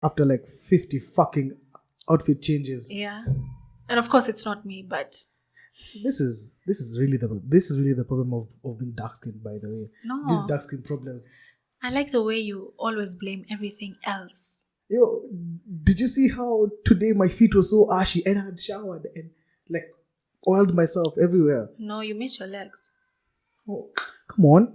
after like 50 fucking outfit changes. Yeah. And of course it's not me, but This is really the problem of being dark skinned, by the way. No. These dark skin problems. I like the way you always blame everything else. Yo, did you see how today my feet were so ashy and I had showered and like oiled myself everywhere? No, you miss your legs. Oh, come on.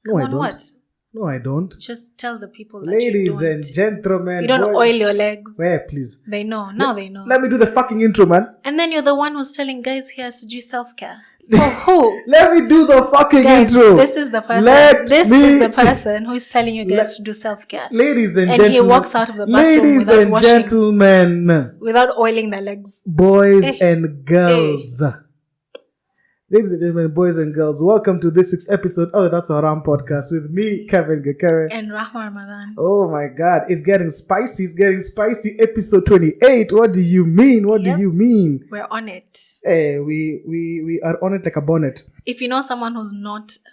No, Come I on, don't. what? No, I don't. Just tell the people that Ladies and gentlemen. You don't boys. oil your legs. Where, please? They know. Now they know. Let me do the fucking intro, man. And then you're the one who's telling guys here to do self-care. For who? Let me do the fucking Guys, intro. this is the person. Who is telling you guys to do self-care. Ladies and gentlemen. And he walks out of the bathroom without washing. Gentlemen. Without oiling their legs. Boys and girls. Ladies and gentlemen, boys and girls, welcome to this week's episode of That's Haraam podcast with me, Kevin Gekere. And Rahma Ramadan. Oh my God, it's getting spicy. It's getting spicy. Episode 28. What do you mean? What do you mean? We're on it. We are on it like a bonnet. If you know someone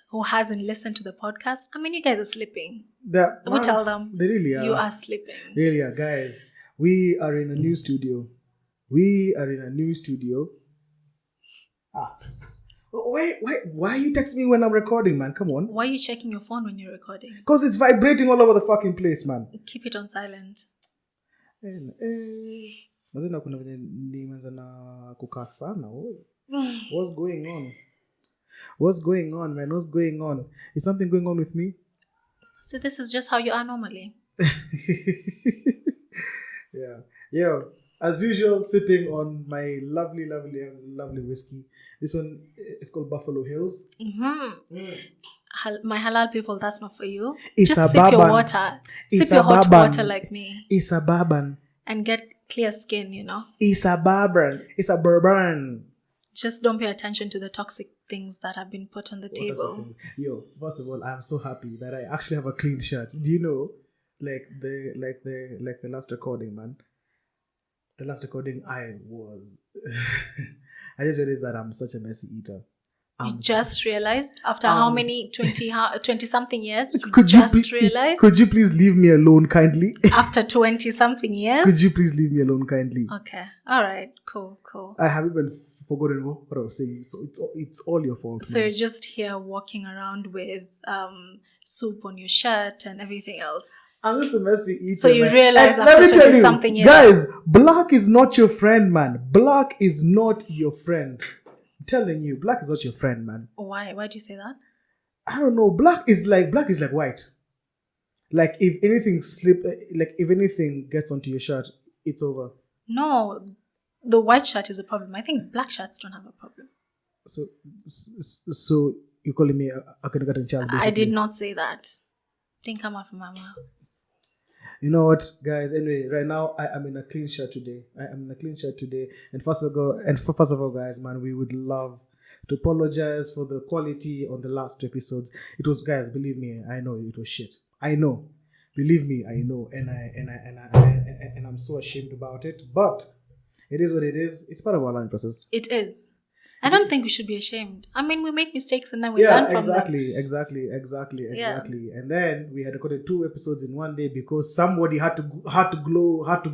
who hasn't listened to the podcast, I mean, you guys are sleeping. We tell them. They really are. You are sleeping. Really are, guys. We are in a new studio. Why are you texting me when I'm recording, man? Come on. Why are you checking your phone when you're recording? Because it's vibrating all over the fucking place, man. Keep it on silent. What's going on? What's going on, man? What's going on? Is something going on with me? So this is just how you are normally. Yeah. Yo, as usual, sipping on my lovely whiskey. This one is called Buffalo Hills. My halal people, that's not for you. It's just a sip your bourbon. water. It's Sip your a hot bourbon. water like me. It's a bourbon. And get clear skin, you know. It's a bourbon. It's a bourbon. Just don't pay attention to the toxic things that have been put on the table. Yo, first of all, I'm so happy that I actually have a clean shirt. Do you know, like the last recording, man? The last recording, I was. I just realized that I'm such a messy eater. You just realized after how many 20 something years? Could you please leave me alone kindly? After 20 something years? Could you please leave me alone kindly? Okay. All right. Cool. I haven't even forgotten what I was saying. So it's all your fault. So you're just here walking around with soup on your shirt and everything else. I'm just a messy eater. So you realize after 20 something years. Guys, black is not your friend, man. Black is not your friend. I'm telling you, black is not your friend, man. Why? Why do you say that? I don't know. Black is like white. Like if anything gets onto your shirt, it's over. No, the white shirt is a problem. I think black shirts don't have a problem. So you're calling me a kindergarten child, basically. I did not say that. Didn't come out from my mouth. You know what, guys? Anyway, right now I am in a clean shirt today. And first of all, guys, man, we would love to apologize for the quality on the last two episodes. It was, guys, believe me, I know it was shit. I know, believe me, I know, and I'm so ashamed about it. But it is what it is. It's part of our learning process. It is. I don't think we should be ashamed. I mean, we make mistakes and then we learn from them. Exactly. And then we had recorded 2 episodes in one day because somebody had to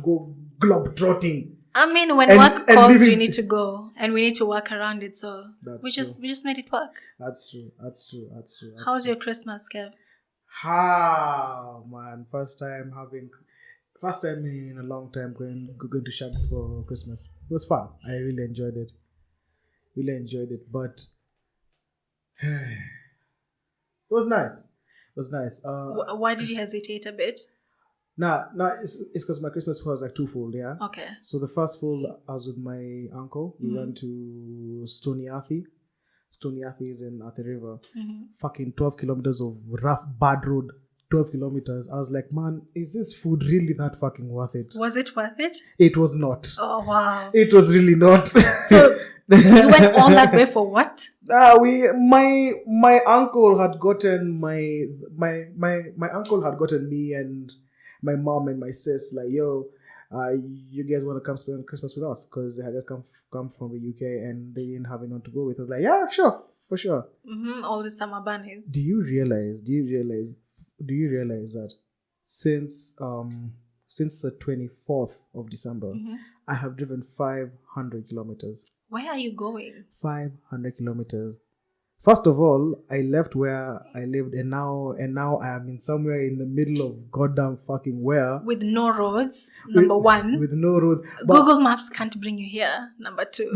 go globe-trotting. I mean, when work calls, you need to go, and we need to work around it. So we just made it work. That's true. How's your Christmas, Kev? Man, first time in a long time going to Shags for Christmas. It was fun. I really enjoyed it. But it was nice. Why did you hesitate a bit? Nah, it's because my Christmas was like twofold, yeah. Okay. So the first fold, I was with my uncle. We went to Stony Athi. Stony Athi is in Athi River. Fucking 12 kilometers of rough, bad road. 12 kilometers. I was like, man, is this food really that fucking worth it? Was it worth it? It was not. Oh, wow. It was really not. So you went all that way for what? My uncle had gotten my uncle had gotten me and my mom and my sis like, yo, you guys want to come spend Christmas with us? Because they had just come from the UK and they didn't have anyone to go with. I was like, yeah, sure, for sure. All the summer bunnies. Do you realize that since since the 24th of December, I have driven 500 kilometers. Where are you going? 500 kilometers. First of all, I left where I lived, and now I am in somewhere in the middle of goddamn fucking where. With no roads, number one. With no roads. Google Maps can't bring you here, number two.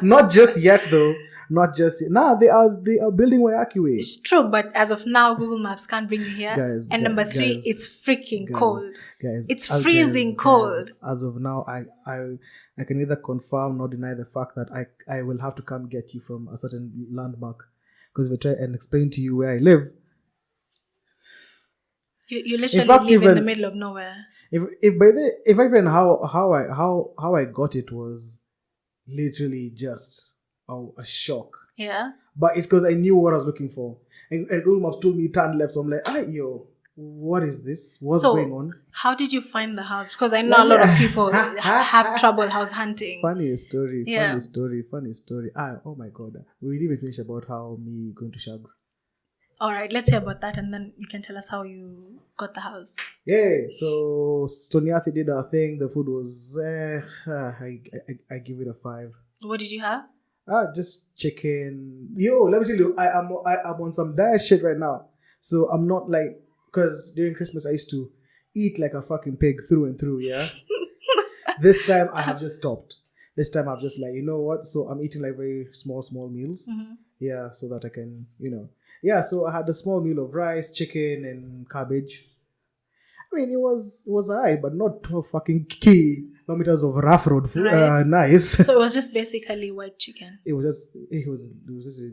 Not just yet, though. Not just yet. Nah, they are building Waiaki Way. It's true, but as of now, Google Maps can't bring you here. And number three, it's freaking cold. Guys, it's freezing cold. As of now, I can neither confirm nor deny the fact that I will have to come get you from a certain landmark, because if I try and explain to you where I live, you literally live in the middle of nowhere. If even how I got it was literally just a shock. Yeah. But it's because I knew what I was looking for, and Google Maps told me turn left, so I'm like, what is this? What's going on? How did you find the house? Because I know a lot of people have trouble house hunting. Funny story. Oh my God. We didn't even finish about how me going to Shags. All right, let's hear about that, and then you can tell us how you got the house. Yeah, so Stoniathi did our thing. The food was, I give it a 5. What did you have? Just chicken. Yo, let me tell you, I'm on some diet shit right now. So I'm not like, because during Christmas I used to eat like a fucking pig through and through, yeah? This time I have just stopped. This time I've just like, you know what? So I'm eating like very small meals. Mm-hmm. Yeah, so that I can, Yeah, so I had a small meal of rice, chicken, and cabbage. I mean, it was alright, but not 12 fucking kilometers of rough road food. Right. Nice. So it was just basically white chicken. It was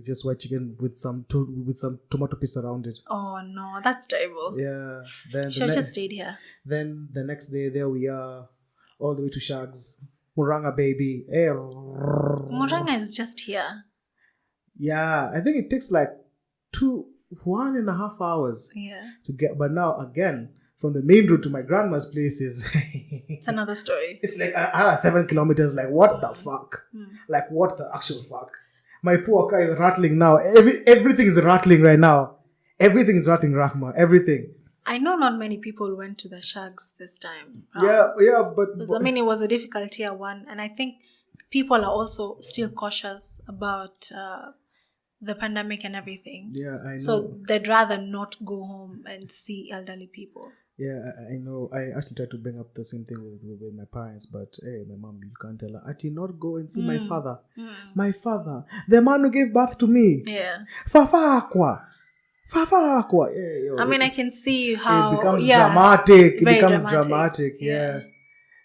just white chicken with some tomato paste around it. Oh no, that's terrible. Yeah. Then you should have just stayed here. Then the next day, there we are, all the way to Shags, Muranga baby. Muranga is just here. Yeah, I think it takes like 1.5 hours. Yeah. To get, but now again, from the main road to my grandma's place is it's another story. It's like 7 kilometers. Like, what the fuck? Like, what the actual fuck? My poor car is rattling now. Everything is rattling right now. Everything is rattling, Rahma. Everything. I know not many people went to the Shags this time. Yeah, but I mean, it was a difficult tier 1, and I think people are also still cautious about the pandemic and everything. Yeah, I know. So they'd rather not go home and see elderly people. Yeah, I know. I actually tried to bring up the same thing with my parents, but hey, my mom, you can't tell her. I did not go and see my father. My father, the man who gave birth to me. Yeah. Fafa Aqua. Yeah, I mean, I can see how it becomes dramatic. It very becomes dramatic. Yeah.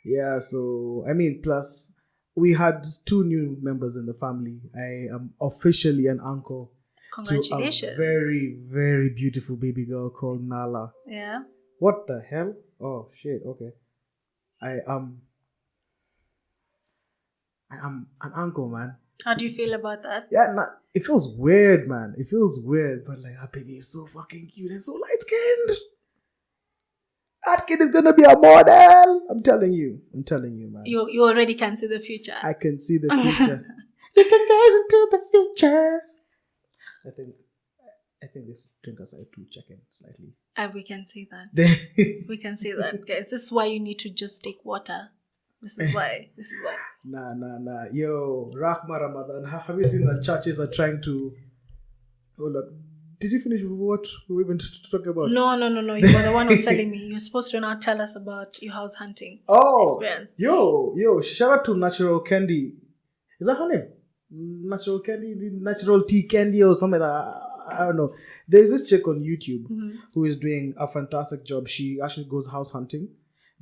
Yeah. So I mean, plus we had 2 new members in the family. I am officially an uncle. Congratulations. To a very, very beautiful baby girl called Nala. Yeah. What the hell? Oh shit, okay. I am an uncle, man. How do you feel about that? Yeah, it feels weird, man. It feels weird, but like, our baby is so fucking cute and so light-skinned. That kid is gonna be a model. I'm telling you, man. You already can see the future. I can see the future. You can gaze into the future. I think this drink has to check in slightly. We can see that. We can see that, guys. This is why you need to just take water. This is why. Nah. Yo, Rahma Ramadan. Have you seen that churches are trying to... Hold up. Did you finish with what we were even talking about? No. You were the one who was telling me. You're supposed to now tell us about your house hunting experience. Yo, shout out to Natural Candy. Is that her name? Natural Candy? Natural Tea Candy or something like that. I don't know. There's this chick on YouTube who is doing a fantastic job. She actually goes house hunting,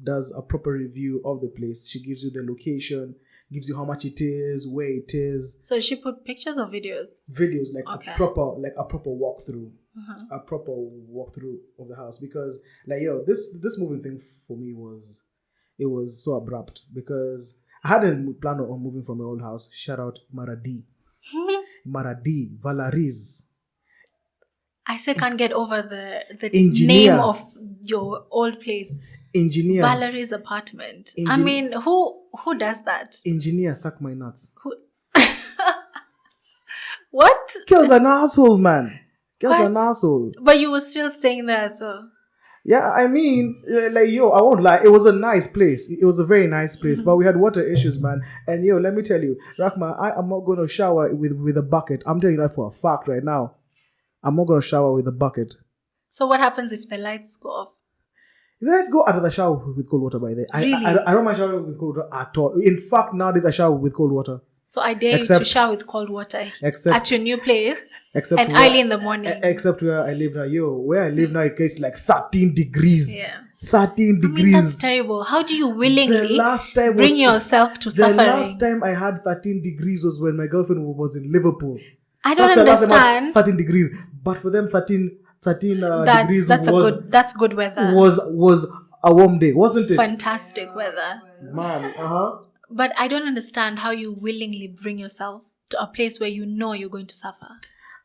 does a proper review of the place. She gives you the location, gives you how much it is, where it is. So she put pictures or videos? Videos, like a proper walkthrough. A proper walkthrough of the house. Because like, yo, this moving thing for me was so abrupt, because I hadn't planned on moving from my old house. Shout out Maradi, Valaris. I still can't get over the Engineer. name of your old place. Engineer. Valerie's apartment. I mean, who does that? Engineer, suck my nuts. Who? What? Girl's an asshole, man. Girl's an asshole. But you were still staying there, so... Yeah, I mean, like, yo, I won't lie. It was a nice place. It was a very nice place, but we had water issues, man. And yo, let me tell you, Rahma, I am not going to shower with a bucket. I'm telling you that for a fact right now. I'm not going to shower with a bucket. So what happens if the lights go off? Let's go out of the shower with cold water, by the way. Really? I don't mind showering with cold water at all. In fact, nowadays I shower with cold water. So I dare you to Except- shower with cold water except- at your new place Except and where- early in the morning. Except where I live now. Yo, where I live now, it gets like 13 degrees. Yeah. 13 I mean, that's degrees. terrible. How do you willingly The last time bring was- yourself to The suffering? last time I had 13 degrees was when my girlfriend was in Liverpool. I don't The last time I had understand. 13 degrees. But for them, 13 degrees That's good weather. was a warm day, wasn't it? Fantastic weather. Man, But I don't understand how you willingly bring yourself to a place where you know you're going to suffer.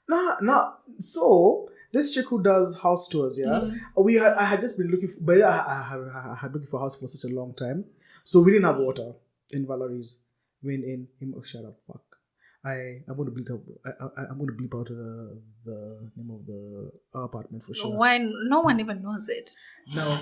Nah. So this chick who does house tours, yeah, I had just been looking for, but I had looking for a house for such a long time. So we didn't have water in Valerie's. Shut up, fuck. I'm gonna bleep out. I'm gonna bleep out the name of the apartment for sure. Why? No one even knows it. No.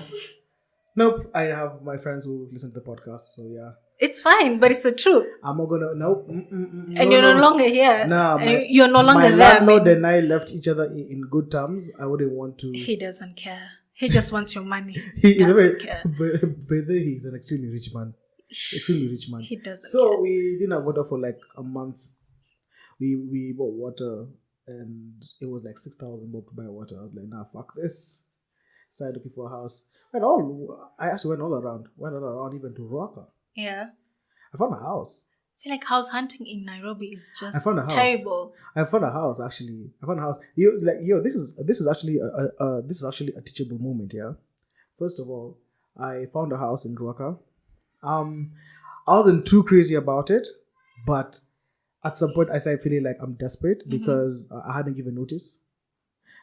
Nope. I have my friends who listen to the podcast, so yeah. It's fine, but it's the truth. I'm not gonna. Nope. And you're no longer here. Nah, and you're no longer my there. landlord and I left each other in good terms. I wouldn't want to. He doesn't care. He just wants your money. He doesn't care. But he's an extremely rich man. Extremely rich man. He doesn't So care. we didn't have water for like a month. We bought water and it was like 6,000 to buy water. I was like, nah, fuck this. Started looking for a house. I actually went all around. Went all around even to Ruaka. Yeah. I found a house. I feel like house hunting in Nairobi is I just found a house. terrible. I found a house actually. I found a house. This is actually a teachable moment. Yeah. First of all, I found a house in Ruaka. I wasn't too crazy about it, but at some point I started feeling like I'm desperate because I hadn't given notice.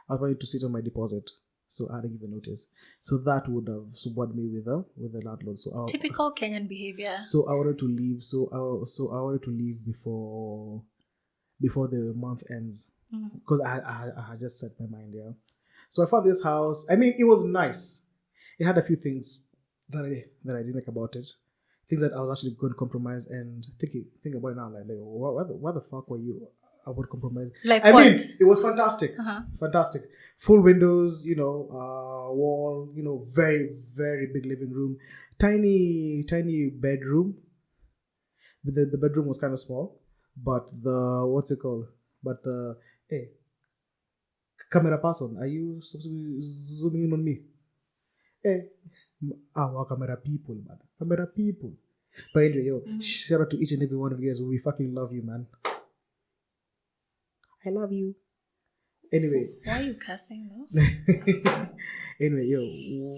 I was ready to sit on my deposit, so I hadn't given notice. So that would have supported me with the landlord. So Typical Kenyan behavior. So I wanted to leave. So I wanted to leave before the month ends because I had just set my mind. Yeah. So I found this house. I mean, it was nice. It had a few things that I didn't like about it. Things that I was actually going to compromise, and think about it now, like why the fuck were you about compromise? Like I what? mean, it was fantastic, Uh-huh. fantastic. Full windows, wall, very very big living room, tiny bedroom. The bedroom was kind of small, but camera person, are you supposed to be zooming in on me? Our camera people, man. Camera people. But anyway, shout out to each and every one of you guys. We fucking love you, man. I love you. Anyway. Why are you cussing though? Anyway,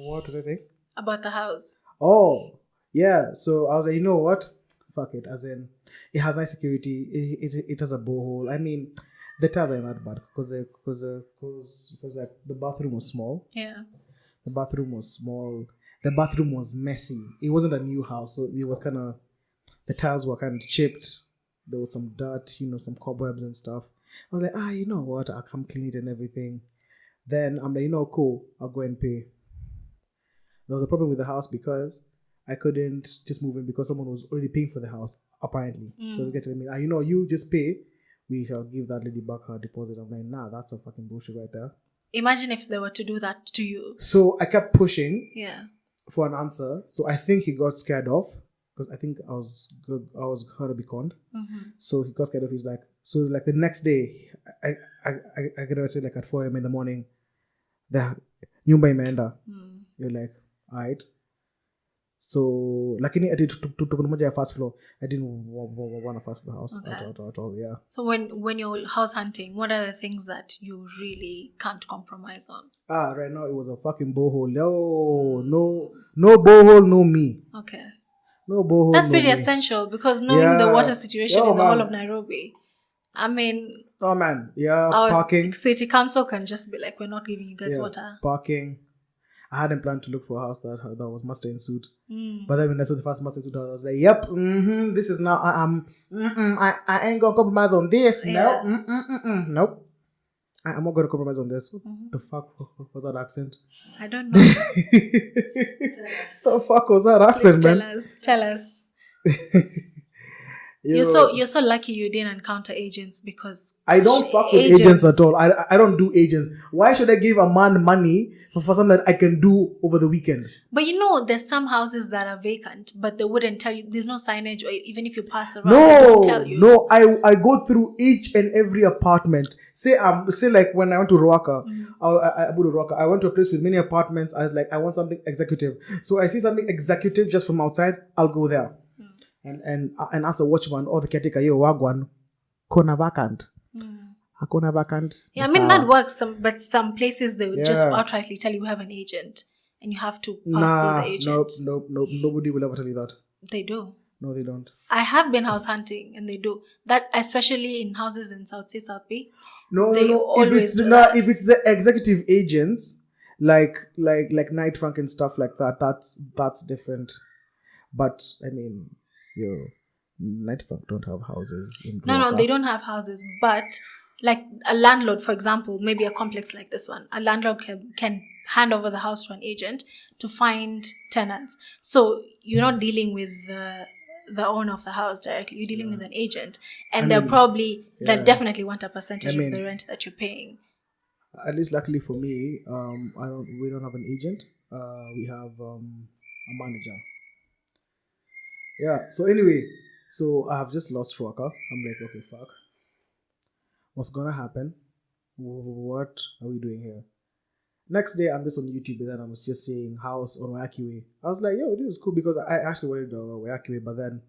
what was I saying? About the house. Oh, yeah. So I was like, you know what? Fuck it. As in, it has nice security. It has a borehole. I mean, the tiles are not bad because like the bathroom was small. Yeah. The bathroom was small. The bathroom was messy. It wasn't a new house, so it was kind of, the tiles were kind of chipped. There was some dirt, some cobwebs and stuff. I was like, you know what? I'll come clean it and everything. Then I'm like, cool. I'll go and pay. There was a problem with the house because I couldn't just move in because someone was already paying for the house, apparently. So they get to me, you just pay. We shall give that lady back her deposit. I'm like, nah, that's a fucking bullshit right there. Imagine if they were to do that to you. So I kept pushing. Yeah. For an answer. So I think he got scared off because I think I was gonna be conned. So he got scared off. He's like, so like the next day, I get a message like at 4 a.m. in the morning. The nyumba imeenda. You're like, alright. So lakini ati tuko moja ya first floor. I didn't want a first floor house at all. Yeah. So when you're house hunting, what are the things that you really can't compromise on? Right now it was a fucking borehole. No borehole, no me. Okay. No borehole. That's no pretty me. essential because knowing the water situation in the whole of Nairobi. I mean, oh man, yeah, our parking. city council can just be like, we're not giving you guys water. Parking. I hadn't planned to look for a house that was master in suit. But then when I saw the first master in suit, I was like, yep, this is now, I ain't gonna compromise on this. Yeah. Nope. I'm not going to compromise on this. What the fuck was that accent? I don't know. The fuck was that Please accent, tell man? us. Tell us. Yo, You're so lucky you didn't encounter agents, because I don't fuck with agents at all. I don't do agents. Why should I give a man money for something that I can do over the weekend? But there's some houses that are vacant, but they wouldn't tell you. There's no signage, or even if you pass around, they don't tell you. No. I go through each and every apartment. Say like when I went to Ruaka, I moved to Ruaka. I went to a place with many apartments. I was like, I want something executive. So I see something executive just from outside. I'll go there. And as a watchman or the caretaker, yo, wagwan, kona vacant. Hakuna vacant. Yeah, I mean that works. But some places they would just outrightly tell you we have an agent, and you have to pass through the agent. Nope. Nobody will ever tell you that. They do. No, they don't. I have been house hunting, and they do that, especially in houses in South Sea, South B. No. If it's the executive agents, like Night Frank and stuff like that, that's different. But I mean, Night Frank don't have houses in No, they don't have houses. But like a landlord, for example, maybe a complex like this one, a landlord can hand over the house to an agent to find tenants. So you're not dealing with the owner of the house directly. You're dealing with an agent, and they'll definitely want a percentage of the rent that you're paying. At least, luckily for me, we don't have an agent. We have a manager. Yeah. So anyway, I have just lost Ruaka. I'm like, okay, fuck. What's gonna happen? What are we doing here? Next day, I'm just on YouTube, and then I was just saying house on Wayaki Way. I was like, yo, this is cool, because I actually wanted the Wayaki Way, but then,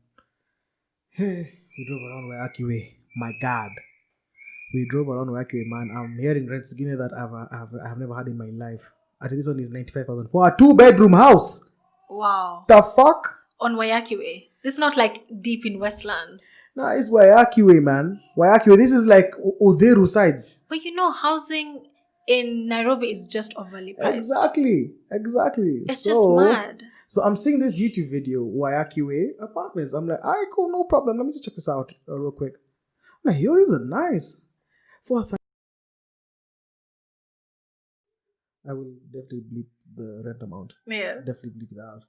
we drove around Wayaki Way. My God. We drove around Wayaki Way, man. I'm hearing rents Guinea that I've never had in my life. I think this one is 95,000 for a 2-bedroom house. Wow. The fuck? On Wayaki Way. This is not like deep in Westlands. Nah, it's Wayaki Way, man. Wayaki Way. This is like Oderu sides. But housing in Nairobi is just overly priced. Exactly. It's just mad. So I'm seeing this YouTube video, Wayaki Way apartments. I'm like, alright, cool, no problem. Let me just check this out real quick. I'm like, yo, these are nice. I will definitely bleep the rent amount. Yeah. Definitely bleep it out.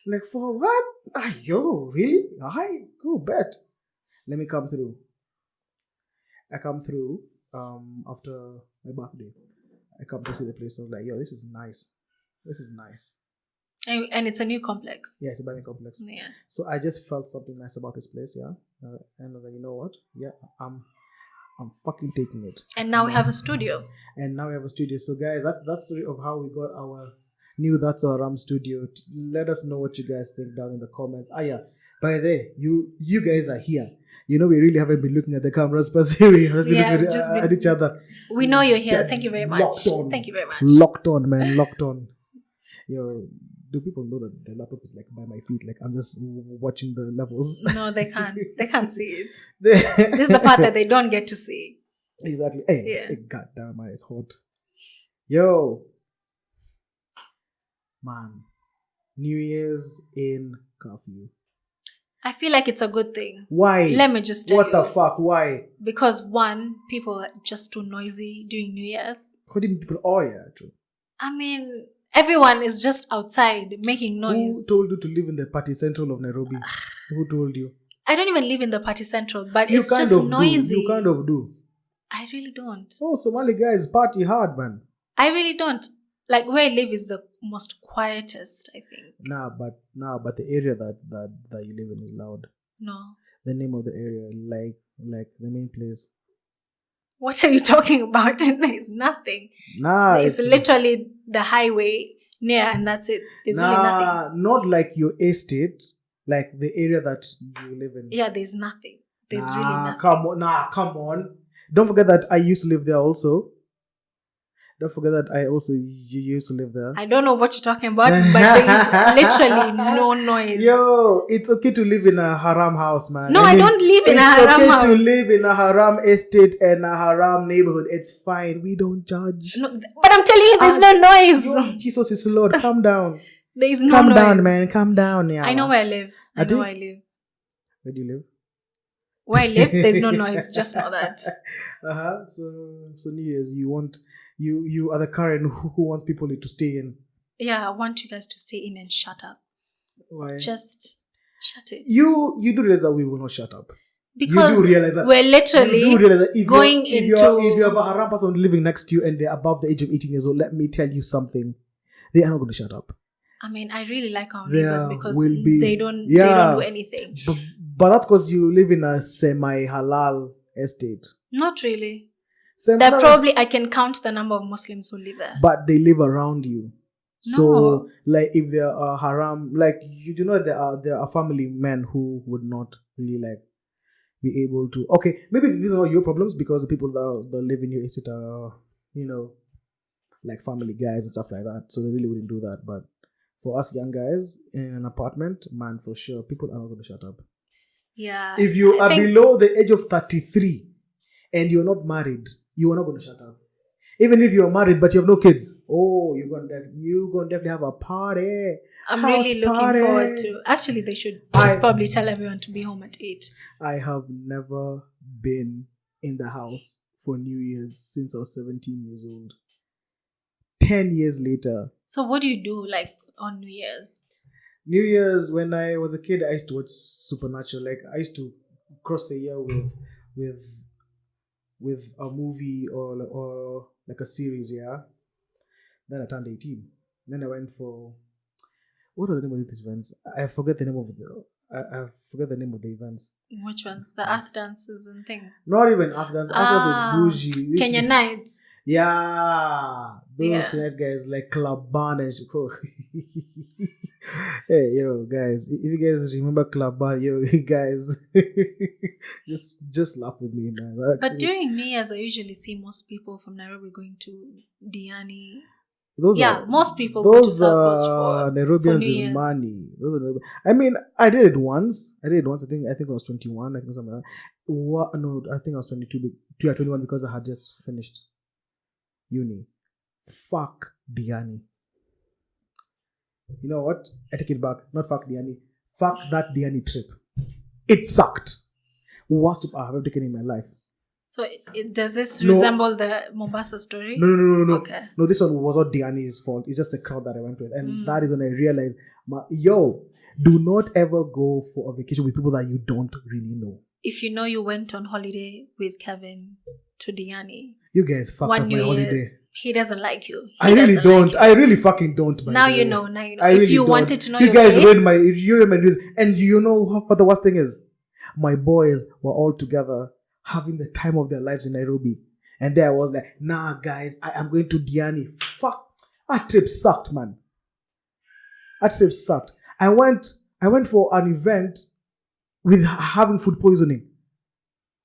Like, for what? Yo, really? Alright, cool, bet. Let me come through. I come through after my birthday. I come to see the place. I was like, yo, this is nice. And it's a new complex. Yeah, it's a brand new complex. Yeah. So I just felt something nice about this place, yeah. And I was like, you know what? Yeah, I'm fucking taking it. And now we have a studio. So guys, that's the story of how we got our new That's Our Haraam studio. Let us know what you guys think down in the comments. Yeah. By the way, you guys are here. We really haven't been looking at the cameras, but we have been looking at each other. We know you're here. Thank you very much. Thank you very much. Locked on, man. Locked on. Yo, do people know that the laptop is like by my feet? Like I'm just watching the levels. No, they can't. They can't see it. This is the part that they don't get to see. Exactly. Hey, God damn, man, it's hot. Yo, man, New Year's in curfew. I feel like it's a good thing. Why? Let me just tell you. What the fuck? Why? Because one, people are just too noisy during New Year's. How did people? Oh yeah, true. I mean, everyone is just outside making noise. Who told you to live in the party central of Nairobi? Who told you? I don't even live in the party central, but it's just noisy. You kind of do. I really don't. Oh, Somali guys party hard, man. I really don't. Like where I live is the most quietest, I think. Nah, but the area that you live in is loud. No. The name of the area, like the main place. What are you talking about? There's nothing. Nah, it's literally the highway near, and that's it. There's really nothing. Not like your estate, like the area that you live in. Yeah, there's nothing. There's really nothing. Come on. Don't forget that I used to live there also. Don't forget that I also used to live there. I don't know what you're talking about, but there's literally no noise. Yo, it's okay to live in a haram house, man. No, I don't live in a haram house. It's okay to live in a haram estate and a haram neighborhood. It's fine. We don't judge. No, but I'm telling you, there's no noise. Yo, Jesus is Lord. Calm down. There is no noise. Calm down, man. Calm down. Yeah. I know where I live. Where do you live? Where I live, there's no noise. Just know that. So New Year's, you are the Karen who wants people to stay in. Yeah, I want you guys to stay in and shut up. Why? Just shut it. You do realize that we will not shut up. Because you do realize that we're literally you do realize that if going if into... if you have a haram person living next to you and they're above the age of 18 years old, let me tell you something. They are not going to shut up. I mean, I really like our There neighbors because will be- they don't yeah. do anything. But that's because you live in a semi-halal estate. Not really. Semi- There probably, I can count the number of Muslims who live there. But they live around you. So, No. like, if there are haram, like, you do know there are family men who would not really, like, be able to... Okay, maybe these are not your problems because the people that live in your estate are, you know, like family guys and stuff like that. So they really wouldn't do that. But for us young guys in an apartment, man, for sure, people are not going to shut up. Yeah. If you I are think- below the age of 33 and you're not married, you are not going to shut up. Even if you're married but you have no kids, you're going to definitely have a party. I'm House really looking party. forward to... Actually, they should just probably tell everyone to be home at 8. I have never been in the house for New Year's since I was 17 years old. 10 years later. So what do you do, like, on New Year's? New Year's, when I was a kid, I used to watch Supernatural. Like, I used to cross the year with a movie or like a series, yeah. Then I turned 18. Then I went for... What are the name of these events? I forget the name of I forget the name of the events. Which ones? The earth dances and things? Not even Earth Dance. Earth Dance was bougie. Kenya Nights. Yeah. Those Kenya guys like Clubban and Shiko. Hey, yo, guys. If you guys remember Clubban, yo, guys, just laugh with me, man. But during New Year's, I usually see most people from Nairobi going to Diani. Most people go to South Coast for Nairobians New with Year's. money. I mean, I did it once. I think I was 21. I think something like that. No, I think I was 22. 21 because I had just finished uni. Fuck Diani. You know what? I take it back. Not fuck Diani. Fuck that Diani trip. It sucked. Worst trip I have ever taken in my life. So does this resemble the Mombasa story? No. Okay. No, this one was not Diani's fault. It's just the crowd that I went with. And that is when I realized, do not ever go for a vacation with people that you don't really know. If you know you went on holiday with Kevin to Diani, you guys fucked up my holiday. He doesn't like you. I really don't. I really fucking don't. Now you know. I if really you don't. wanted to know you your guys place, ruined my news. And you know what the worst thing is? My boys were all together having the time of their lives in Nairobi. And there I was like, nah, guys, I am going to Diani. Fuck. That trip sucked, man. That trip sucked. I went for an event with having food poisoning.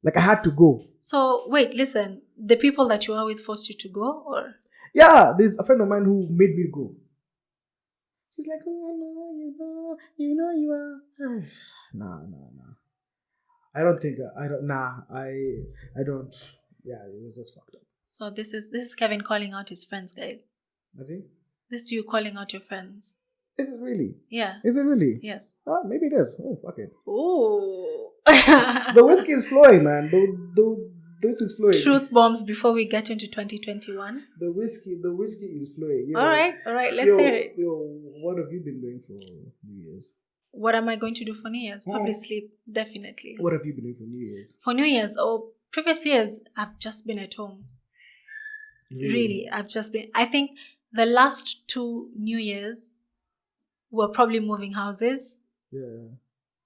Like, I had to go. So, wait, listen. The people that you were with forced you to go, or? Yeah, there's a friend of mine who made me go. She's like, oh, no, you are. Nah. I don't. Yeah, it was just fucked up. So this is Kevin calling out his friends, guys. That's it? This is you calling out your friends. Is it really? Yeah. Is it really? Yes. Maybe it is. Oh, fuck it. Oh. The whiskey is flowing, man. This is flowing. Truth bombs before we get into 2021. The whiskey is flowing. All right. Let's hear it. What have you been doing for New Year's? What am I going to do for New Year's? Probably sleep, definitely. What have you been doing for New Year's? For New Year's, previous years, I've just been at home. Really, I've just been. I think the last 2 New Years were probably moving houses. Yeah.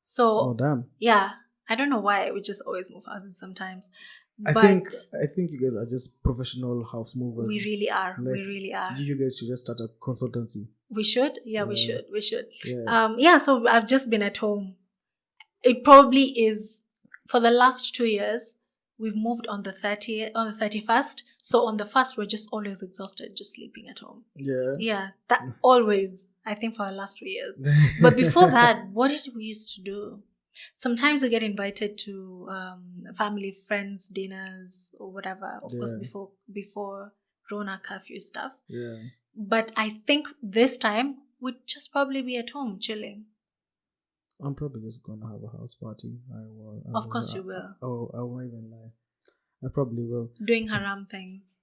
So. Oh, damn. Yeah. I don't know why we just always move houses sometimes. I think you guys are just professional house movers. We really are. Like, you guys should just start a consultancy. We should? Yeah, we should. Yeah. So I've just been at home. It probably is, for the last 2 years, we've moved on the 31st. So on the 1st, we're just always exhausted, just sleeping at home. Yeah. Yeah, that always, I think, for the last 2 years. But before that, what did we used to do? Sometimes we get invited to family, friends, dinners, or whatever. Of course, before Rona curfew stuff. Yeah. But I think this time we'd just probably be at home chilling. I'm probably just gonna have a house party. I will. Of course you will. I won't even lie. I probably will. Doing haram things.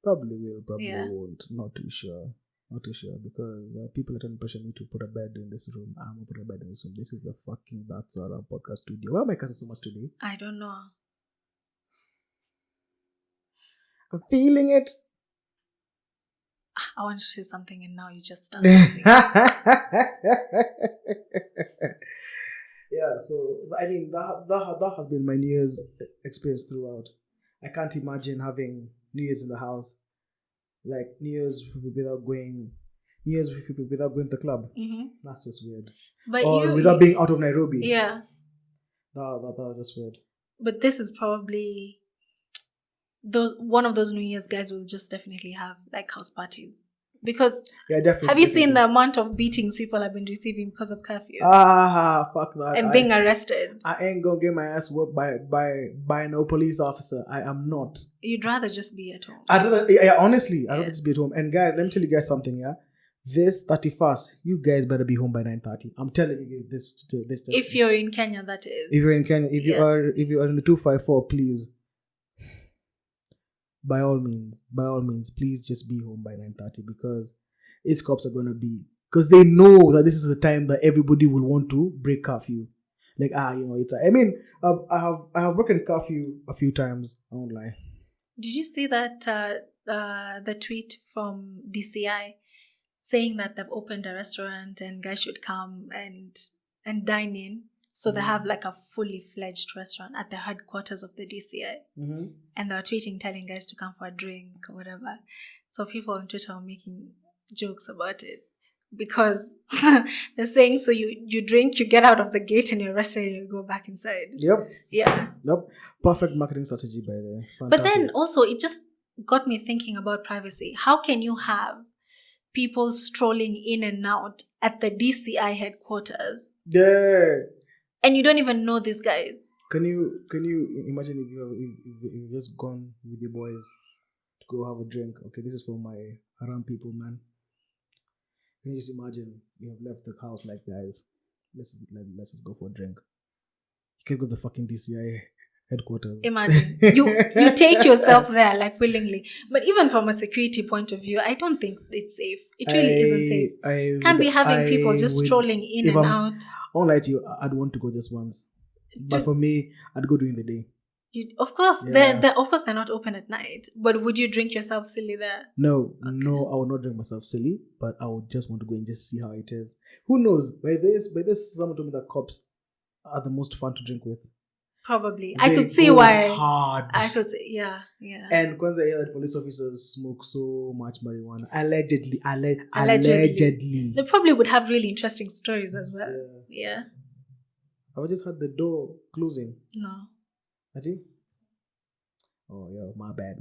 Probably will. Probably Yeah. won't. Not too sure. Not too sure because people are trying to pressure me to put a bed in this room. I'm gonna put a bed in this room. This is the fucking That's Our podcast studio. Why am I cussing so much today? I don't know. I'm feeling it. I want to say something and now you just start. Yeah, so I mean that has been my New Year's experience throughout. I can't imagine having New Year's in the house, like New Year's without going to the club. Mm-hmm. That's just weird. But or without being out of Nairobi. Yeah. That was just weird. But this is probably one of those New Year's guys will just definitely have like house parties. Because yeah, definitely. Have you seen the amount of beatings people have been receiving because of curfew? Fuck that. And being arrested. I ain't gonna get my ass whooped by no police officer. I am not. You'd rather just be at home. Honestly, I'd rather just be at home. And guys, let me tell you guys something, yeah? This 31st, you guys better be home by 9:30. I'm telling you this. If you're in Kenya, that is. If you're in Kenya, if you are in the 254, please. By all means, please just be home by 9:30 because its cops are gonna be, because they know that this is the time that everybody will want to break curfew. Like it's. I mean, I have broken curfew a few times. I won't lie. Did you see that the tweet from DCI saying that they've opened a restaurant and guys should come and dine in? So they have like a fully fledged restaurant at the headquarters of the DCI. Mm-hmm. And they were tweeting, telling guys to come for a drink or whatever. So people on Twitter are making jokes about it. Because they're saying, so you drink, you get out of the gate and you're arrested and you go back inside. Yep. Yeah. Yep. Perfect marketing strategy by there. But then also it just got me thinking about privacy. How can you have people strolling in and out at the DCI headquarters? Yeah. And you don't even know these guys. Can you imagine if you've just gone with your boys to go have a drink? Okay, this is for my Haraam people, man. Can you just imagine you have left the house like, guys, let's just go for a drink. You can go to the fucking DCI headquarters. Imagine you take yourself there like willingly, but even from a security point of view, I don't think it's safe. It really isn't safe. Can't be having people just strolling in and out. I won't lie to you. I'd want to go just once, but for me, I'd go during the day. Of course, they're not open at night. But would you drink yourself silly there? No, I would not drink myself silly, but I would just want to go and just see how it is. Who knows? By this, someone told me that cops are the most fun to drink with. Probably. I could see why. Hard. I could see, yeah. And once I hear that police officers smoke so much marijuana, allegedly. They probably would have really interesting stories as well. Yeah. I just heard the door closing. No. Actually? Oh, yeah, my bad.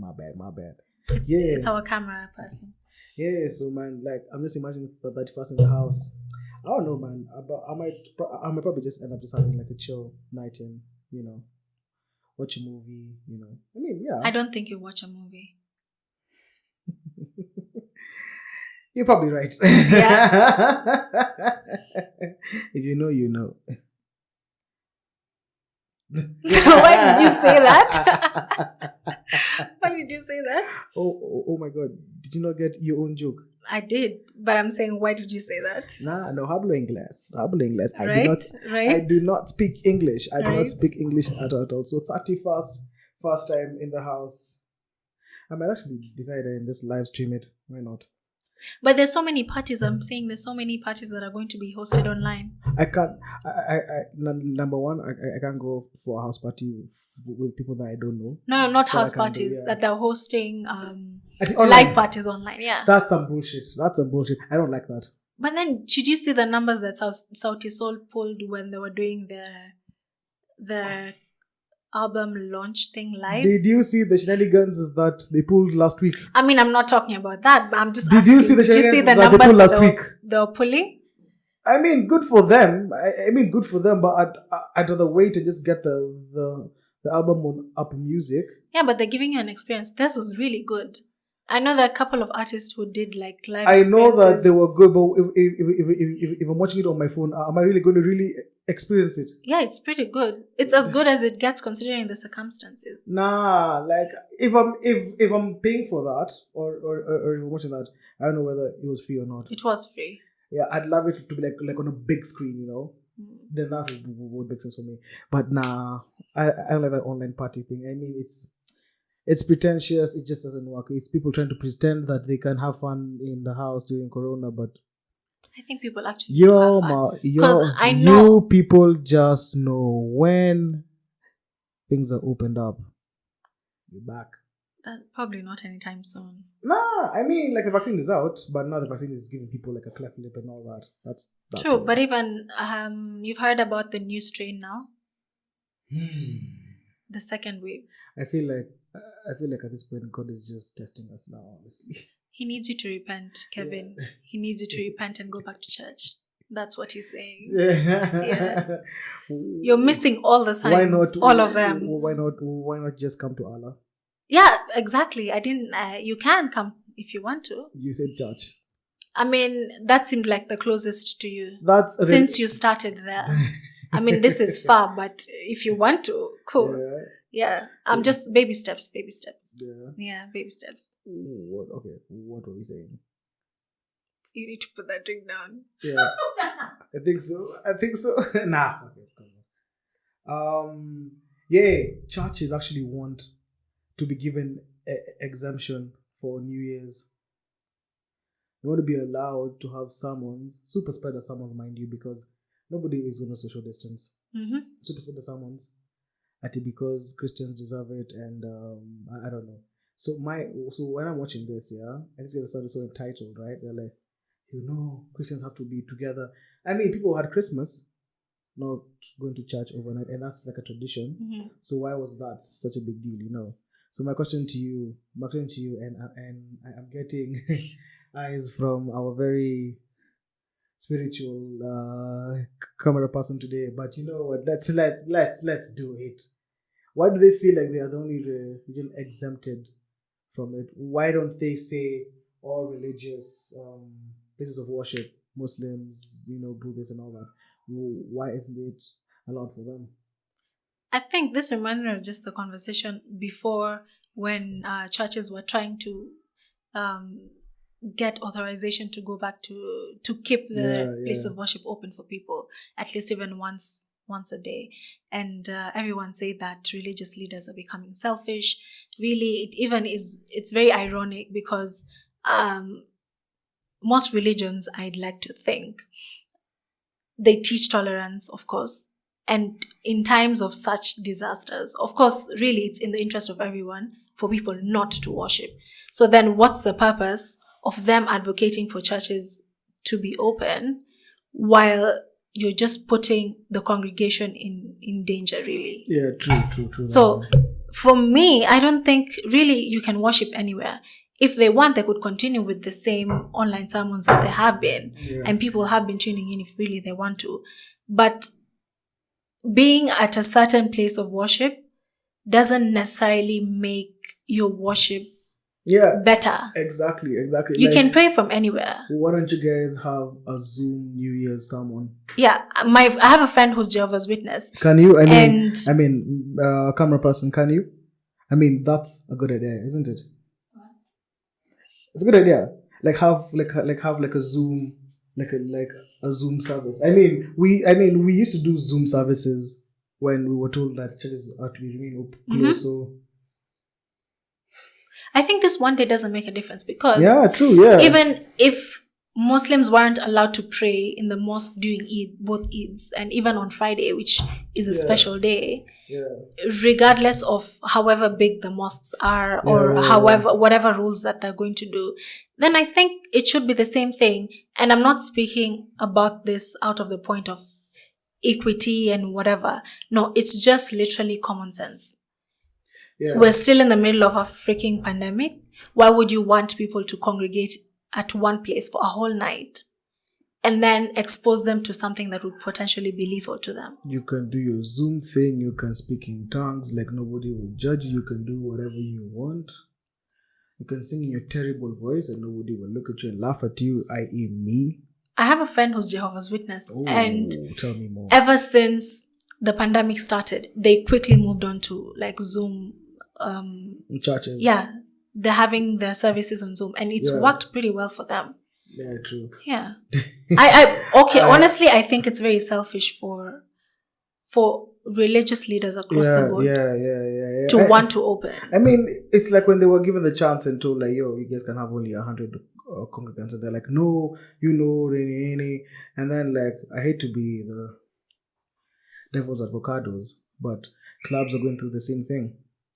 It's our camera person. Yeah, so man, like, I'm just imagining that first in the house. I don't know, man. I might probably just end up just having like a chill night and, watch a movie, I mean, yeah. I don't think you watch a movie. You're probably right. Yeah. If you know, you know. Why did you say that? Why did you say that? Oh my God. Did you not get your own joke? I did, but I'm saying, why did you say that? No, hablo inglés. Right? I do not speak English. I do not speak English at all. So 31st, first time in the house. I might actually decide and just live stream it. Why not? But there's so many parties. I'm saying there's so many parties that are going to be hosted online. I can't. Number one, I can't go for a house party with people that I don't know. No, not house parties. That they're hosting live parties online. Yeah, that's some bullshit. I don't like that. But then, should you see the numbers that Sauti Sol pulled when they were doing their album launch thing live? Did you see the shenanigans that they pulled last week? I mean, I'm not talking about that, but I'm just asking. Did you see the shenanigans that they pulled last week? They were pulling? I mean, good for them. But I'd rather wait and just get the album on Apple Music. Yeah, but they're giving you an experience. This was really good. I know there are a couple of artists who did like live I know that they experiences. were good, but if I'm watching it on my phone, am I really going to really experience it? Yeah, it's pretty good. It's as good as it gets considering the circumstances. Nah, like if I'm paying for that or if I'm watching that, I don't know whether it was free or not. It was free. Yeah, I'd love it to be like on a big screen, you know. Then that would make sense for me. But nah, I don't like that online party thing. I mean, it's pretentious. It just doesn't work. It's people trying to pretend that they can have fun in the house during Corona, but I think people actually do have fun. Because I know you people just know when things are opened up, you're back. probably not anytime soon. Nah, I mean, like the vaccine is out, but now the vaccine is giving people like a cleft lip and all that. That's True, it. but even you've heard about the new strain now, the second wave. I feel like at this point God is just testing us now, honestly. He needs you to repent, Kevin. Yeah. He needs you to repent and go back to church. That's what he's saying. Yeah. You're missing all the signs. Why not? All of them. Why not just come to Allah? Yeah, exactly. I didn't. You can come if you want to. You said church. I mean, that seemed like the closest to you. That's since you started there. I mean, this is far, but if you want to, cool. Yeah. I'm just baby steps. Yeah, baby steps. What? Okay. What were we saying? You need to put that drink down. Yeah. I think so. Nah. Okay. Come on. Yeah. Churches actually want to be given exemption for New Year's. They want to be allowed to have sermons, super spreader sermons, mind you, because nobody is going to social distance. Mm-hmm. Super spreader sermons, because Christians deserve it, and I don't know. So when I'm watching this, yeah, and this is so entitled, right? They're like, Christians have to be together. I mean, people had Christmas, not going to church overnight, and that's like a tradition. Mm-hmm. So why was that such a big deal? So my question to you, and I'm getting eyes from our very spiritual camera person today. But you know what? Let's do it. Why do they feel like they are the only religion exempted from it? Why don't they say all religious places of worship, Muslims, Buddhists and all that? Why isn't it allowed for them? I think this reminds me of just the conversation before when churches were trying to get authorization to go back to keep the place of worship open for people, at least even once a day. And everyone said that religious leaders are becoming selfish. Really, it's very ironic because most religions, I'd like to think, they teach tolerance, of course. And in times of such disasters, of course, really, it's in the interest of everyone for people not to worship. So then what's the purpose of them advocating for churches to be open while you're just putting the congregation in danger, really? Yeah, true. So for me, I don't think really you can worship anywhere. If they want, they could continue with the same online sermons that they have been. Yeah. And people have been tuning in if really they want to. But being at a certain place of worship doesn't necessarily make your worship better. Exactly. You can pray from anywhere. Why don't you guys have a Zoom New Year's sermon? Yeah, I have a friend who's Jehovah's Witness. Can you? Camera person, can you? I mean, that's a good idea, isn't it? It's a good idea. Have a Zoom, a Zoom service. I mean, we used to do Zoom services when we were told that churches are to remain closed. Mm-hmm. So I think this one day doesn't make a difference because even if Muslims weren't allowed to pray in the mosque during Eid, both Eids, and even on Friday, which is a special day, regardless of however big the mosques are or whatever rules that they're going to do, then I think it should be the same thing. And I'm not speaking about this out of the point of equity and whatever. No, it's just literally common sense. Yeah. We're still in the middle of a freaking pandemic. Why would you want people to congregate at one place for a whole night and then expose them to something that would potentially be lethal to them? You can do your Zoom thing. You can speak in tongues like nobody will judge you. You can do whatever you want. You can sing in your terrible voice and nobody will look at you and laugh at you, i.e. me. I have a friend who's Jehovah's Witness. Oh, And tell me more. ever since the pandemic started, they quickly moved on to like Zoom. In churches. Yeah, they're having their services on Zoom, and it's worked pretty well for them. Yeah, true. Yeah. Honestly, I think it's very selfish for religious leaders across the board to want to open. I mean, it's like when they were given the chance and told like, yo, you guys can have only 100 congregants, and they're like, no, and then like, I hate to be the devil's avocados, but clubs are going through the same thing.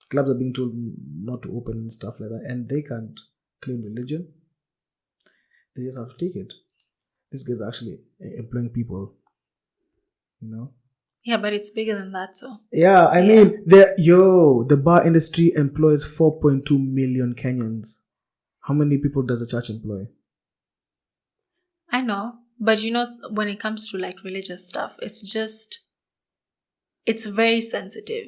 Clubs are being told not to open and stuff like that, and they can't claim religion. They just have to take it. This guy's actually employing people, you know. Yeah, but it's bigger than that, so. Yeah, I mean, the bar industry employs 4.2 million Kenyans. How many people does a church employ? I know, but you know, when it comes to like religious stuff, it's very sensitive.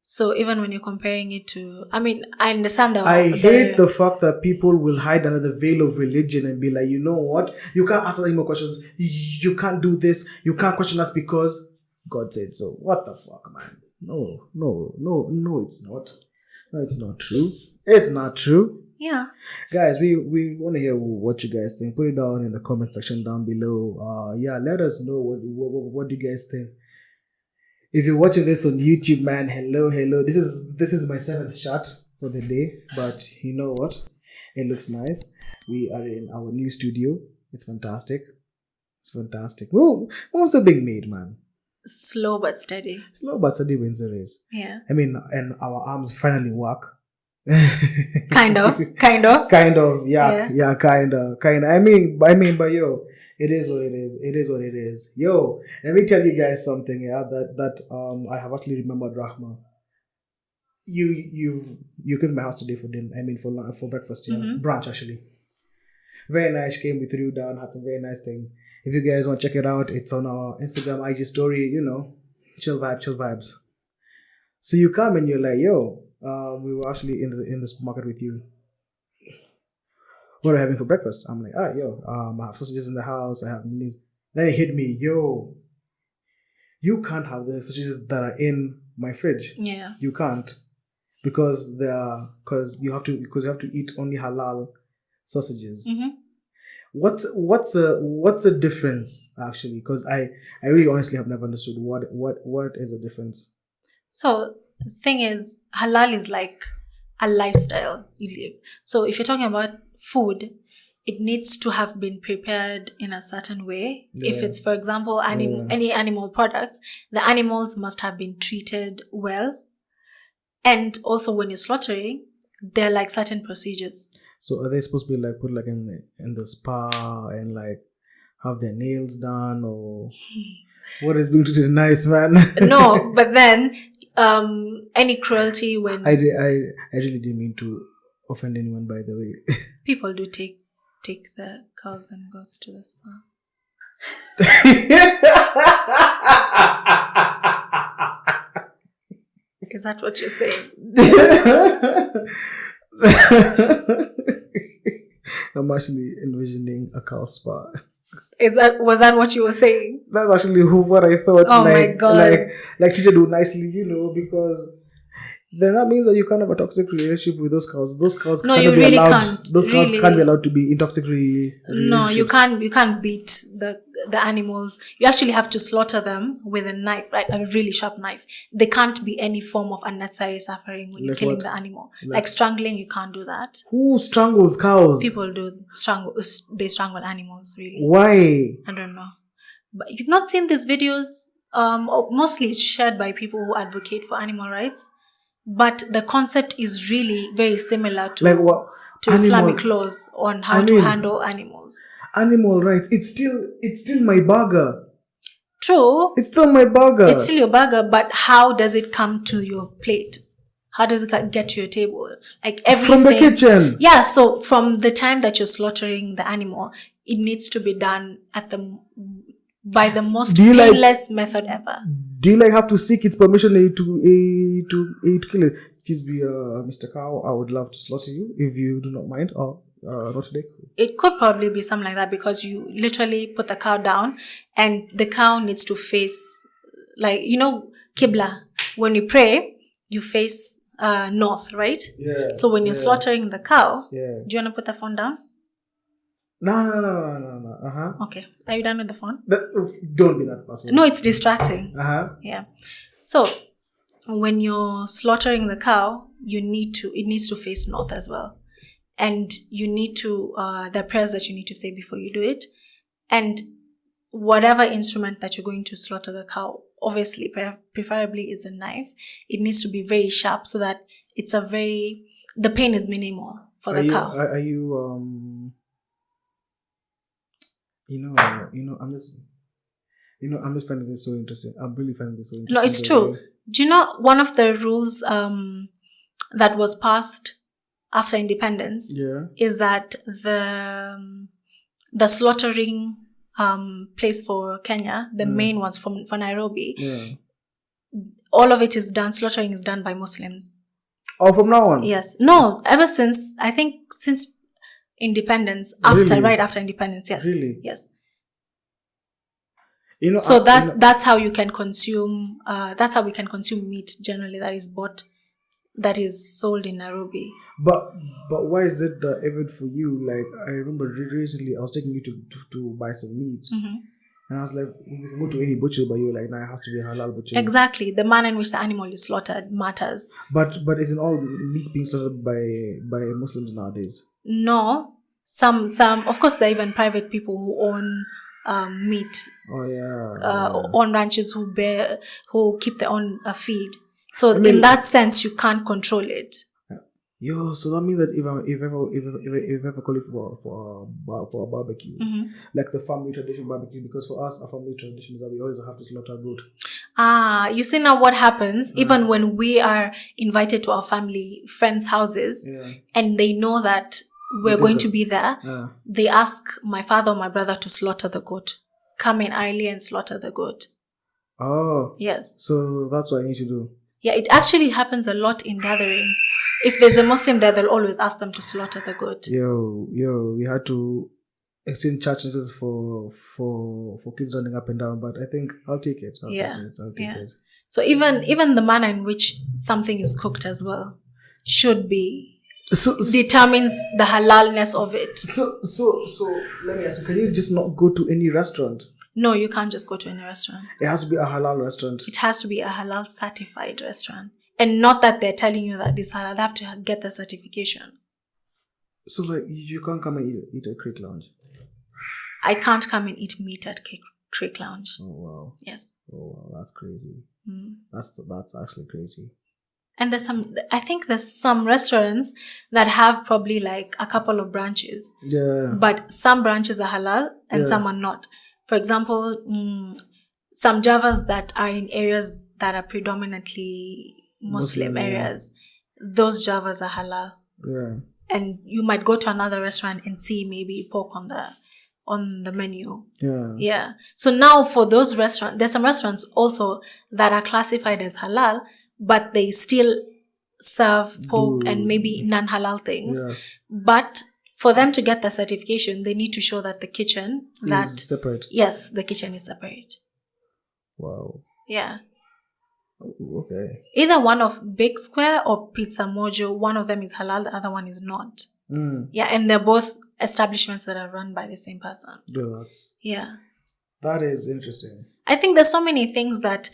So even when you're comparing it to, I mean, I understand that. I hate the fact that people will hide under the veil of religion and be like, you know what? You can't ask any more questions. You can't do this. You can't question us because God said so. What the fuck, man? No, it's not. No, it's not true. It's not true. Yeah. Guys, we want to hear what you guys think. Put it down in the comment section down below. Let us know what do you guys think. If you're watching this on YouTube, man, hello. This is my 7th shot for the day, but you know what? It looks nice. We are in our new studio. It's fantastic. Woo! Moves are being made, man. Slow but steady. Slow but steady wins the race. Yeah. I mean, and our arms finally work. Kind of. Yeah, kind of. Kind of. I mean, but yo, it is what it is. It is what it is. Yo, let me tell you guys something. Yeah, that I have actually remembered, Rahma. You came to my house today for dinner. I mean, for breakfast. Yeah, brunch actually. Very nice. Came, we threw down, had some very nice things. If you guys want to check it out, it's on our Instagram IG story. You know, chill vibes. So you come and you're like, yo, we were actually in the supermarket with you. What are you having for breakfast? I'm like, I have sausages in the house. I have these. Then it hit me, yo, you can't have the sausages that are in my fridge. Yeah, you can't because you have to eat only halal sausages. Mm-hmm. What's a difference actually? Because I really honestly have never understood what is the difference. So the thing is, halal is like a lifestyle you live. So if you're talking about food, it needs to have been prepared in a certain way. Yeah. If it's, for example, any animal products, the animals must have been treated well. And also when you're slaughtering, there are like certain procedures. So are they supposed to be like put like in the spa and like have their nails done, or what is being treated nice, man? No, but then any cruelty when I really didn't mean to offend anyone, by the way. People do take the cows and goats to the spa. Is that what you're saying? I'm actually envisioning a cow spa. Was that what you were saying? That's actually what I thought. Oh my god! Like treated nicely, because then that means that you can't have a toxic relationship with those cows. Those cows no, you really can't. Those cows can't be allowed to be in toxic relationships. No, you can't. You can't beat the animals. You actually have to slaughter them with a knife, like a really sharp knife. There can't be any form of unnecessary suffering when you're killing the animal. Like strangling, you can't do that. Who strangles cows? People do strangle. They strangle animals. Really? Why? I don't know. But you've not seen these videos. Mostly it's shared by people who advocate for animal rights. But the concept is really very similar to Islamic laws on how to handle animals. Animal rights. It's still my burger. True. It's still my burger. It's still your burger, but how does it come to your plate? How does it get to your table? Like everything. From the kitchen. Yeah, so from the time that you're slaughtering the animal, it needs to be done by the most painless method ever. Do you have to seek its permission to kill it? Excuse me, Mr. Cow, I would love to slaughter you if you do not mind. Or not today. It could probably be something like that because you literally put the cow down and the cow needs to face, like, Qibla. When you pray, you face north, right? Yeah. So when you're slaughtering the cow, Yeah. do you want to put the phone down? No. Okay. Are you done with the phone? Don't be that person. No, it's distracting. Yeah. So when you're slaughtering the cow, it needs to face north as well. And you need to, the prayers that you need to say before you do it. And whatever instrument that you're going to slaughter the cow, obviously, preferably is a knife. It needs to be very sharp so that the pain is minimal for the cow. Are you, I'm just finding this so interesting. I'm really finding this so interesting. No, it's true. Do you know one of the rules that was passed after independence is that the slaughtering place for Kenya, the main ones for Nairobi, all of it is done, slaughtering is done by Muslims. Oh, from now on? Yes. No, ever since, I think since independence, right after independence, yes. Really? Yes. So that's how you can consume, that's how we can consume meat generally that is sold in Nairobi. But why is it that even for you, like, I remember recently I was taking you to buy some meat. And I was like, we can go to any butcher, but you're like, no, it has to be a halal butcher. Exactly. The manner in which the animal is slaughtered matters. But isn't all meat being slaughtered by Muslims nowadays? No. Some of course there are even private people who own meat. Oh yeah. Own ranches who keep their own feed. So in that sense, you can't control it. Yo, so that means that if ever call it for a barbecue, like the family tradition barbecue, because for us, our family tradition is that we always have to slaughter a goat. You see now what happens, even when we are invited to our family friends' houses, and they know that we're going to be there, they ask my father or my brother to slaughter the goat. Come in early and slaughter the goat. Oh. Yes. So that's what I need to do. Yeah, it actually happens a lot in gatherings. If there's a Muslim there, they'll always ask them to slaughter the goat. Yo, we had to exchange church nurses for kids running up and down, but I think I'll take it. I'll take it. So even the manner in which something is cooked as well should be determines the halalness of it. So let me ask you, can you just not go to any restaurant? No, you can't just go to any restaurant. It has to be a halal restaurant. It has to be a halal certified restaurant. And not that they're telling you that it's halal. They have to get the certification. So, like, you can't come and eat at Creek Lounge? I can't come and eat meat at Creek Lounge. Oh, wow. Yes. Oh, wow. That's crazy. That's actually crazy. And I think there's some restaurants that have probably like a couple of branches. Yeah. But some branches are halal and some are not. For example, some javas that are in areas that are predominantly Muslim areas, those javas are halal. Yeah. And you might go to another restaurant and see maybe pork on the menu. Yeah. Yeah. So now for those restaurants, there's some restaurants also that are classified as halal, but they still serve pork and maybe non-halal things. Yeah. But for them to get the certification, they need to show that the kitchen is separate. Yes, the kitchen is separate. Wow. Yeah. Okay. Either one of Big Square or Pizza Mojo, one of them is halal, the other one is not. Yeah, and they're both establishments that are run by the same person. Yeah. That is interesting. I think there's so many things that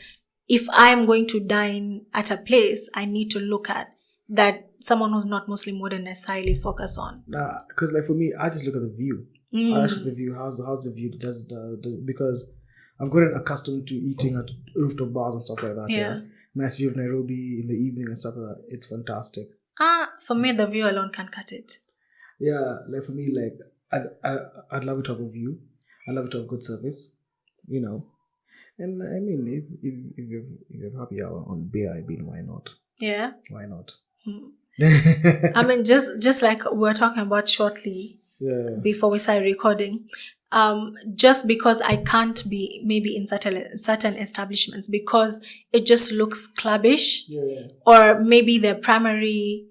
if I'm going to dine at a place, I need to look at that someone who's not Muslim wouldn't necessarily focus on. Nah, because like for me, I just look at the view. I look at the view. How's the view? Because I've gotten accustomed to eating at rooftop bars and stuff like that. Yeah. Nice view of Nairobi in the evening and stuff like that. It's fantastic. For me, the view alone can't cut it. Yeah, like for me, like I'd love to have a view. I'd love to have good service, you know. And I mean, if you have happy hour on BIB, why not? Yeah. Why not? I mean, just like we were talking about shortly before we started recording, just because I can't be maybe in certain establishments because it just looks clubbish, or maybe the primary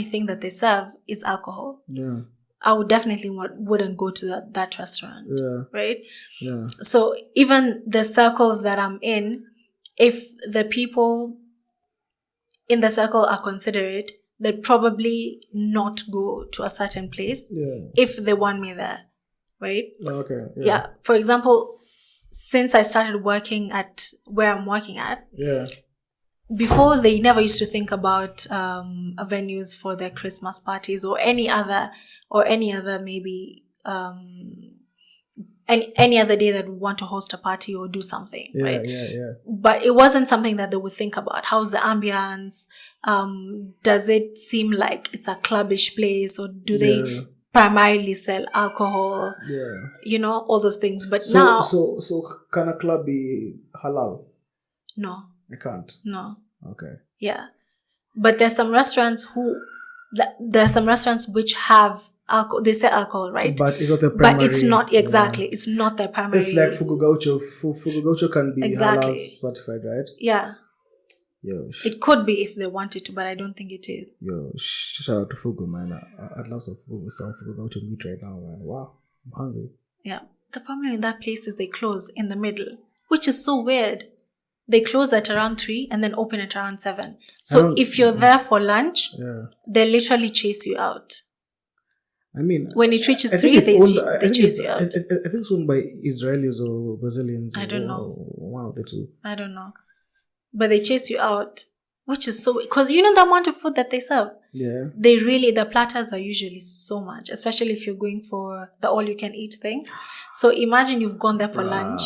thing that they serve is alcohol. Yeah. I would definitely wouldn't go to that restaurant. Yeah. Right? Yeah. So even the circles that I'm in, if the people in the circle are considerate, they'd probably not go to a certain place if they want me there. Right? Okay. Yeah. For example, since I started working at where I'm working at, before they never used to think about venues for their Christmas parties or any other maybe any other day that we want to host a party or do something, right? But it wasn't something that they would think about. How's the ambience? Does it seem like it's a clubbish place, or do they primarily sell alcohol? All those things. But now, so can a club be halal? No, I can't. No. Okay. Yeah, but there's some restaurants which have alcohol. They sell alcohol, right? But it's not the primary. But it's not exactly. It's not their primary. It's like Fugu Gaucho. Fugu Gaucho can be halal certified, right? Yeah. It could be if they wanted to, but I don't think it is. Shout out to Fugu, man. I'd love some Fugu Gaucho meat right now, man. Wow, I'm hungry. Yeah. The problem in that place is they close in the middle, which is so weird. They close at around 3 and then open at around 7. So if you're there for lunch, they literally chase you out. I mean, when it reaches 3, they chase you out. I think it's owned by Israelis or Brazilians. I don't know. One of the two. I don't know. But they chase you out, which is so... Because you know the amount of food that they serve? Yeah. The platters are usually so much, especially if you're going for the all-you-can-eat thing. So imagine you've gone there for lunch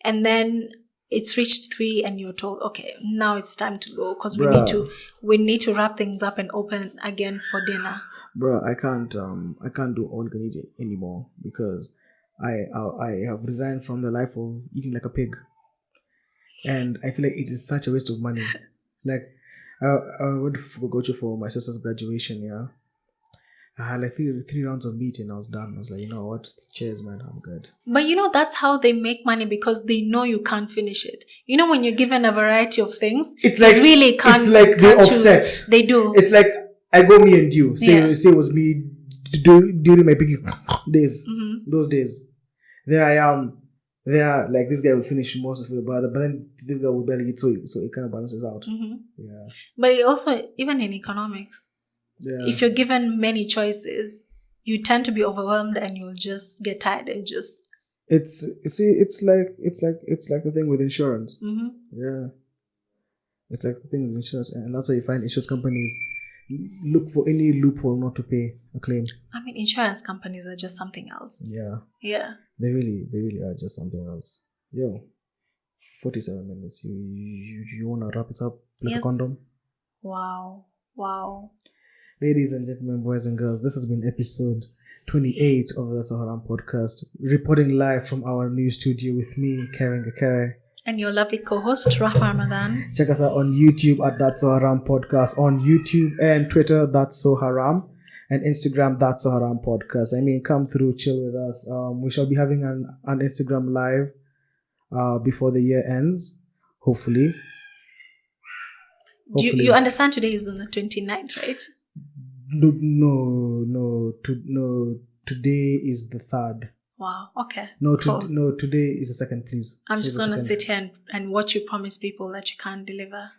and then... It's reached 3 and you're told, okay, now it's time to go because we need to wrap things up and open again for dinner. Bro, I can't do all you can eat anymore because I have resigned from the life of eating like a pig, and I feel like it is such a waste of money. Like I went to go for my sister's graduation. Yeah, I had like three rounds of meat and I was done. I was like, you know what? Cheers, man. I'm good. But that's how they make money because they know you can't finish it. When you're given a variety of things, it's like really can't. It's like they offset. They do. It's like I go me and you. Say it was me during my piggy days. Mm-hmm. Those days, there I am. There, like this guy will finish most of it, but then this guy will barely eat, so it kind of balances out. Mm-hmm. Yeah. But it also, even in economics. Yeah. If you're given many choices, you tend to be overwhelmed and you'll just get tired and just. It's like the thing with insurance. Mm-hmm. Yeah. It's like the thing with insurance, and that's why you find insurance companies look for any loophole not to pay a claim. I mean, insurance companies are just something else. Yeah. Yeah. They really are just something else. Yo, 47 minutes. You wanna wrap it up like a condom? Wow. Ladies and gentlemen, boys and girls, this has been episode 28 of the Haraam podcast, reporting live from our new studio with me, Karen Gakere. And your lovely co-host, Rahma Ramadan. Check us out on YouTube at That's So Haraam Podcast, on YouTube and Twitter, That's So Haraam, and Instagram, That's So Haraam Podcast. I mean, come through, chill with us. We shall be having an Instagram live before the year ends, hopefully. You understand today is on the 29th, right? No. Today is the 3rd. Wow. Okay. No, today is the 2nd, please. I'm just going to sit here and watch you promise people that you can't deliver.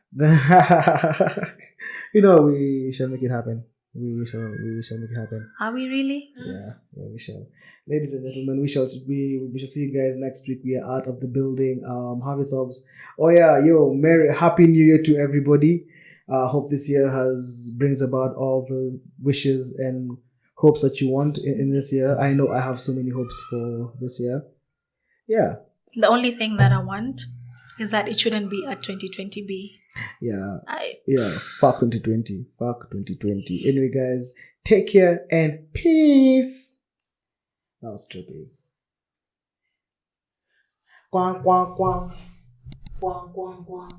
We shall make it happen. We shall make it happen. Are we really? Yeah, we shall. Ladies and gentlemen, we shall see you guys next week. We are out of the building. Have yourselves. Oh yeah, Happy New Year to everybody. Hope this year brings about all the wishes and hopes that you want in this year. I know I have so many hopes for this year. Yeah. The only thing that I want is that it shouldn't be a 2020B. Yeah. Fuck 2020. Fuck 2020. Anyway, guys, take care and peace. That was trippy. Quang, quang, quang. Quang, quang, quang.